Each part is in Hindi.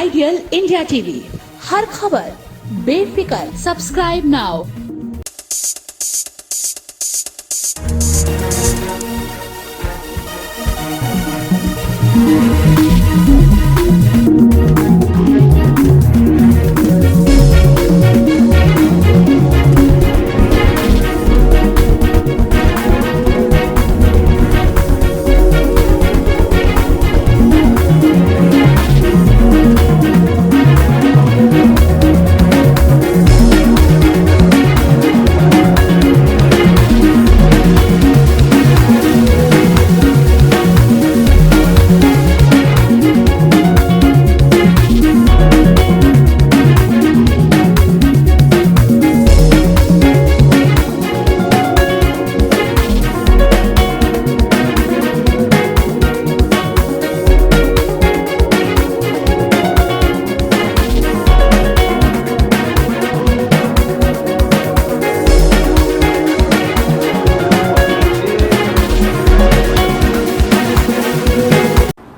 आइडियल इंडिया टीवी, हर खबर बेफिक्र। Subscribe now.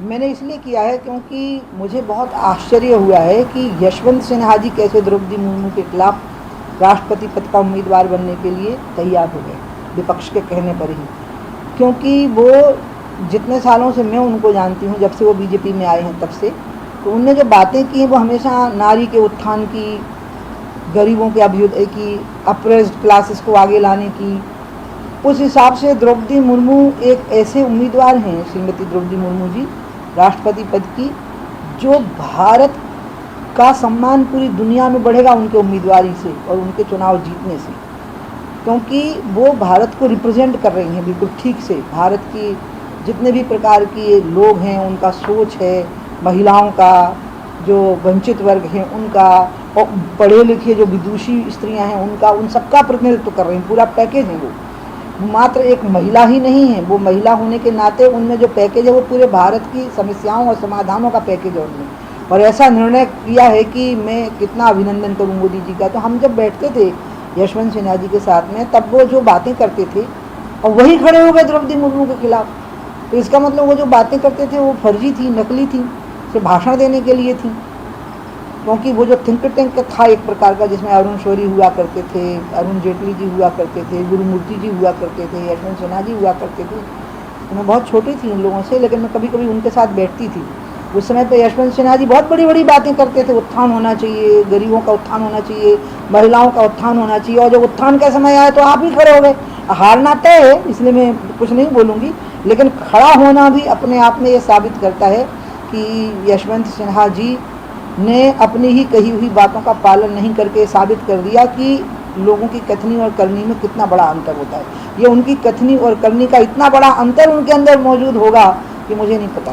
मैंने इसलिए किया है क्योंकि मुझे बहुत आश्चर्य हुआ है कि यशवंत सिन्हा जी कैसे द्रौपदी मुर्मू के खिलाफ राष्ट्रपति पद का उम्मीदवार बनने के लिए तैयार हो गए विपक्ष के कहने पर ही। क्योंकि वो जितने सालों से मैं उनको जानती हूँ, जब से वो बीजेपी में आए हैं तब से, तो उनने जो बातें की हैं वो हमेशा नारी के उत्थान की, गरीबों के अभ्युदय की, अप्रेस्ड क्लासेस को आगे लाने की। उस हिसाब से द्रौपदी मुर्मू एक ऐसे उम्मीदवार हैं, श्रीमती द्रौपदी मुर्मू जी, राष्ट्रपति पद की, जो भारत का सम्मान पूरी दुनिया में बढ़ेगा उनके उम्मीदवारी से और उनके चुनाव जीतने से। क्योंकि वो भारत को रिप्रेजेंट कर रही हैं बिल्कुल ठीक से। भारत की जितने भी प्रकार के लोग हैं उनका सोच है, महिलाओं का, जो वंचित वर्ग हैं उनका, और पढ़े लिखे जो विदुषी स्त्रियां हैं उनका, उन सबका प्रतिनिधित्व कर रही हैं। पूरा पैकेज है वो, मात्र एक महिला ही नहीं है, वो महिला होने के नाते उनमें जो पैकेज है वो पूरे भारत की समस्याओं और समाधानों का पैकेज है उनमें। और ऐसा निर्णय किया है कि मैं कितना अभिनंदन करूं मोदी जी का। तो हम जब बैठते थे यशवंत सिन्हा जी के साथ में, तब वो जो बातें करते थे और वही खड़े हो गए द्रौपदी मुर्मू के खिलाफ, तो इसका मतलब वो जो बातें करते थे वो फर्जी थी, नकली थी, सिर्फ भाषण देने के लिए थी। क्योंकि वो जो थिंक टैंक था एक प्रकार का, जिसमें अरुण शौरी हुआ करते थे, अरुण जेटली जी हुआ करते थे, गुरुमूर्ति जी हुआ करते थे, यशवंत सिन्हा जी हुआ करते थे। तो मैं बहुत छोटी थी उन लोगों से, लेकिन मैं कभी कभी उनके साथ बैठती थी। उस समय पे यशवंत सिन्हा जी बहुत बड़ी बड़ी बातें करते थे, उत्थान होना चाहिए, गरीबों का उत्थान होना चाहिए, महिलाओं का उत्थान होना चाहिए। और जब उत्थान का समय आया तो आप ही खड़े हो गए। हारना तय है, इसलिए मैं कुछ नहीं बोलूँगी, लेकिन खड़ा होना भी अपने आप में ये साबित करता है कि यशवंत सिन्हा जी ने अपनी ही कही हुई बातों का पालन नहीं करके साबित कर दिया कि लोगों की कथनी और करनी में कितना बड़ा अंतर होता है। ये उनकी कथनी और करनी का इतना बड़ा अंतर उनके अंदर मौजूद होगा कि मुझे नहीं पता।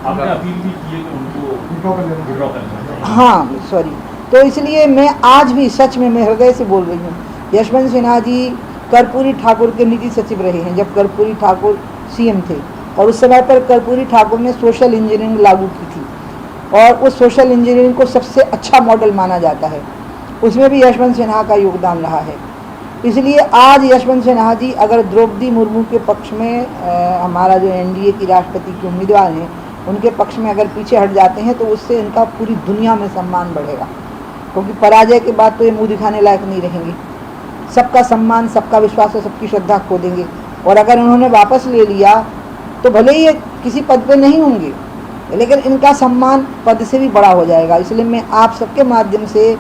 आपने अपील भी की है कि उनको विड्रॉ करना। हाँ, सॉरी। तो इसलिए मैं आज भी सच में मैं हृदय से बोल रही हूँ, यशवंत सिन्हा जी कर्पूरी ठाकुर के निजी सचिव रहे हैं जब कर्पूरी ठाकुर सीएम थे, और उस समय पर कर्पूरी ठाकुर ने सोशल इंजीनियरिंग लागू की थी और उस सोशल इंजीनियरिंग को सबसे अच्छा मॉडल माना जाता है। उसमें भी यशवंत सिन्हा का योगदान रहा है। इसलिए आज यशवंत सिन्हा जी अगर द्रौपदी मुर्मू के पक्ष में हमारा जो एनडीए की राष्ट्रपति के उम्मीदवार हैं उनके पक्ष में अगर पीछे हट जाते हैं तो उससे इनका पूरी दुनिया में सम्मान बढ़ेगा। क्योंकि पराजय के बाद तो ये मुँह दिखाने लायक नहीं रहेंगे। सबका सम्मान, सबका विश्वास और सबकी श्रद्धा खो देंगे। और अगर उन्होंने वापस ले लिया तो भले ही ये किसी पद पे नहीं होंगे, लेकिन इनका सम्मान पद से भी बड़ा हो जाएगा। इसलिए मैं आप सबके माध्यम से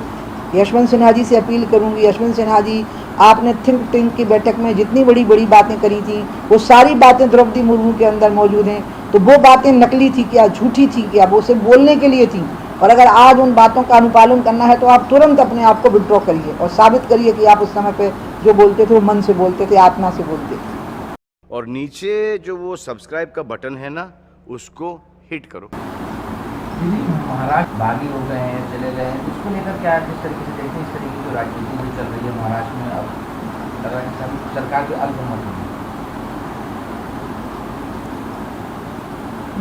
यशवंत सिन्हा जी से अपील करूंगी, यशवंत सिन्हा जी, आपने थिंक टैंक की बैठक में जितनी बड़ी बड़ी बातें करी थी वो सारी बातें द्रौपदी मुर्मू के अंदर मौजूद हैं। तो वो बातें नकली थी क्या, झूठी थी क्या, वो सिर्फ बोलने के लिए थी। और अगर आज उन बातों का अनुपालन करना है तो आप तुरंत अपने आप को विड्रॉ करिए और साबित करिए कि आप उस समय पे जो बोलते थे वो मन से बोलते थे, आत्मा से बोलते थे। और नीचे जो वो सब्सक्राइब का बटन है ना, उसको हिट करो। महाराष्ट्र बागी हो गए हैं, चले गए हैं, उसको लेकर क्या जिस तरीके से देखते हैं, इस तरीके की जो राजनीति जो चल रही है महाराष्ट्र में, अब अगर सरकार के अल्पमत में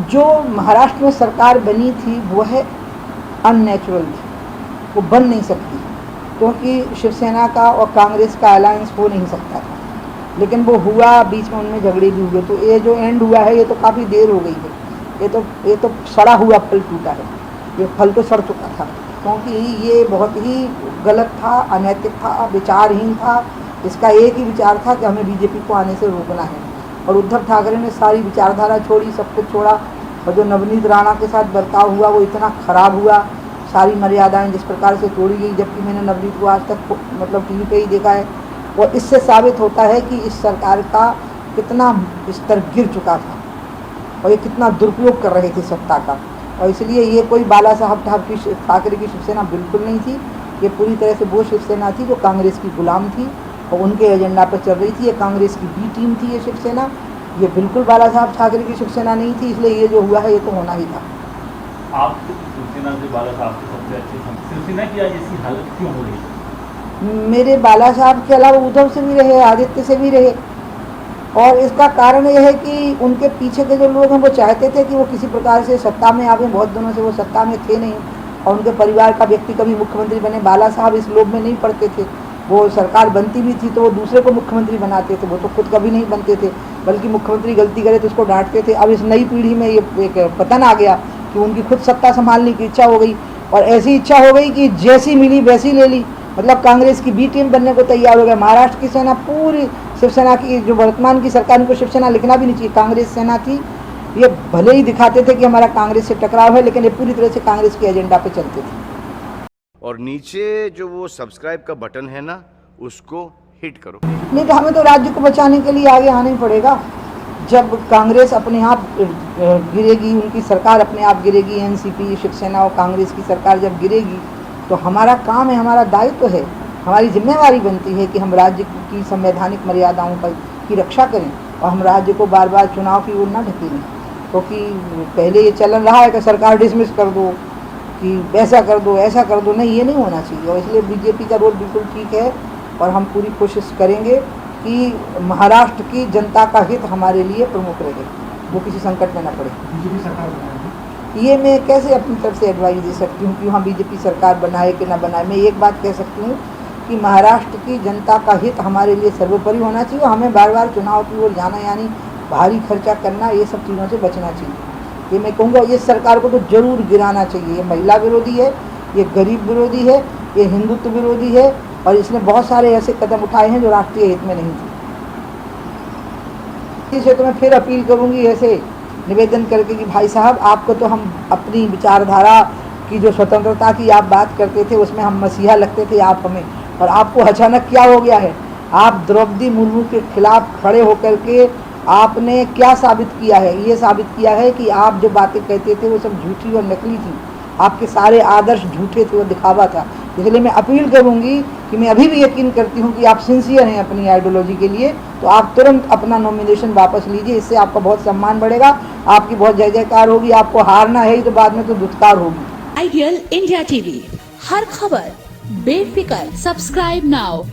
जो महाराष्ट्र में सरकार बनी थी वो है अननेचुरल थी, वो बन नहीं सकती क्योंकि शिवसेना का और कांग्रेस का अलायंस हो नहीं सकता था। लेकिन वो हुआ, बीच में उनमें झगड़े भी हुए। तो ये जो एंड हुआ है ये तो काफ़ी देर हो गई है, ये तो सड़ा हुआ फल टूटा है। ये फल तो सड़ चुका था, क्योंकि ये बहुत ही गलत था, अनैतिक था, विचारहीन था। इसका एक ही विचार था कि हमें बीजेपी को आने से रोकना है, और उद्धव ठाकरे ने सारी विचारधारा छोड़ी, सब कुछ छोड़ा। और जो नवनीत राणा के साथ बर्ताव हुआ वो इतना ख़राब हुआ, सारी मर्यादाएं जिस प्रकार से तोड़ी गई, जबकि मैंने नवनीत को आज तक मतलब टीवी पे ही देखा है। और इससे साबित होता है कि इस सरकार का कितना स्तर गिर चुका था और ये कितना दुरुपयोग कर रहे थे सत्ता का। और इसलिए ये कोई बाला साहब ठाकरे की शिवसेना बिल्कुल नहीं थी, ये पूरी तरह से वो शिवसेना थी जो कांग्रेस की गुलाम थी और उनके एजेंडा पर चल रही थी। ये कांग्रेस की बी टीम थी ये शिवसेना, ये बिल्कुल बाला साहब ठाकरे की शिवसेना नहीं थी। इसलिए ये जो हुआ है ये तो होना ही था। आप शिवसेना से बाला साहब के सबसे अच्छे शिवसेना की आज ऐसी हालत क्यों हो रही है? मेरे बाला साहब के अलावा उद्धव से भी रहे, आदित्य से भी रहे, और इसका कारण यह है कि उनके पीछे के जो लोग हैं वो चाहते थे कि वो किसी प्रकार से सत्ता में आवे। बहुत दिनों से वो सत्ता में थे नहीं, और उनके परिवार का व्यक्ति कभी मुख्यमंत्री बने। बाला साहब इस लोभ में नहीं पड़ते थे, वो सरकार बनती भी थी तो वो दूसरे को मुख्यमंत्री बनाते थे, वो तो खुद कभी नहीं बनते थे, बल्कि मुख्यमंत्री गलती करे तो उसको डांटते थे। अब इस नई पीढ़ी में ये एक पतन आ गया कि उनकी खुद सत्ता संभालने की इच्छा हो गई, और ऐसी इच्छा हो गई कि जैसी मिली वैसी ले ली, मतलब कांग्रेस की बी टीम बनने को तैयार हो गया। महाराष्ट्र की सेना पूरी शिवसेना की, जो वर्तमान की सरकार, उनको शिवसेना लिखना भी नहीं चाहिए, कांग्रेस सेना थी। ये भले ही दिखाते थे कि हमारा कांग्रेस से टकराव है, लेकिन ये पूरी तरह से कांग्रेस के एजेंडा पे चलते थे। और नीचे जो वो सब्सक्राइब का बटन है ना, उसको हिट करो। नहीं तो हमें तो राज्य को बचाने के लिए आगे आना ही पड़ेगा। जब कांग्रेस अपने आप गिरेगी, उनकी सरकार अपने आप गिरेगी, एनसीपी, शिवसेना और कांग्रेस की सरकार जब गिरेगी, तो हमारा काम है, हमारा दायित्व है, हमारी जिम्मेवारी बनती है कि हम राज्य की संवैधानिक मर्यादाओं की रक्षा करें, और हम राज्य को बार बार चुनाव की ओर न ढकेलें। क्योंकि पहले ये चलन रहा है कि सरकार डिसमिस कर दो, कि ऐसा कर दो, ऐसा कर दो, नहीं, ये नहीं होना चाहिए। और इसलिए बीजेपी का रोल बिल्कुल ठीक है, और हम पूरी कोशिश करेंगे कि महाराष्ट्र की जनता का हित हमारे लिए प्रमुख रहे, वो किसी संकट में न पड़े। बीजेपी सरकार बनाएगी? ये मैं कैसे अपनी तरफ से एडवाइस दे सकती हूँ कि वहाँ बीजेपी सरकार बनाए कि ना बनाए। मैं एक बात कह सकती हूँ कि महाराष्ट्र की जनता का हित हमारे लिए सर्वोपरि होना चाहिए। हमें बार बार चुनाव की ओर जाना, यानी भारी खर्चा करना, ये सब चीज़ों से बचना चाहिए। ये मैं कहूँगा, ये सरकार को तो जरूर गिराना चाहिए। ये महिला विरोधी है, ये गरीब विरोधी है, ये हिंदुत्व विरोधी है, और इसने बहुत सारे ऐसे कदम उठाए हैं जो राष्ट्रीय हित में नहीं थे। इसे तो मैं फिर अपील करूँगी ऐसे निवेदन करके कि भाई साहब, आपको तो हम अपनी विचारधारा की जो स्वतंत्रता की आप बात करते थे उसमें हम मसीहा लगते थे आप हमें, और आपको अचानक क्या हो गया है? आप द्रौपदी मुर्मू के खिलाफ खड़े होकर के आपने क्या साबित किया है? ये साबित किया है कि आप जो बातें कहते थे वो सब झूठी और नकली थी, आपके सारे आदर्श झूठे थे, वो दिखावा था। इसलिए मैं अपील करूंगी कि मैं अभी भी यकीन करती हूं कि आप सिंसियर हैं अपनी आइडियोलॉजी के लिए, तो आप तुरंत अपना नॉमिनेशन वापस लीजिए। इससे आपका बहुत सम्मान बढ़ेगा, आपकी बहुत जय जयकार होगी। आपको हारना है ही तो बाद में तो दुत्कार होगी। आइडियल इंडिया टीवी, हर खबर बेफिक्र। Subscribe now.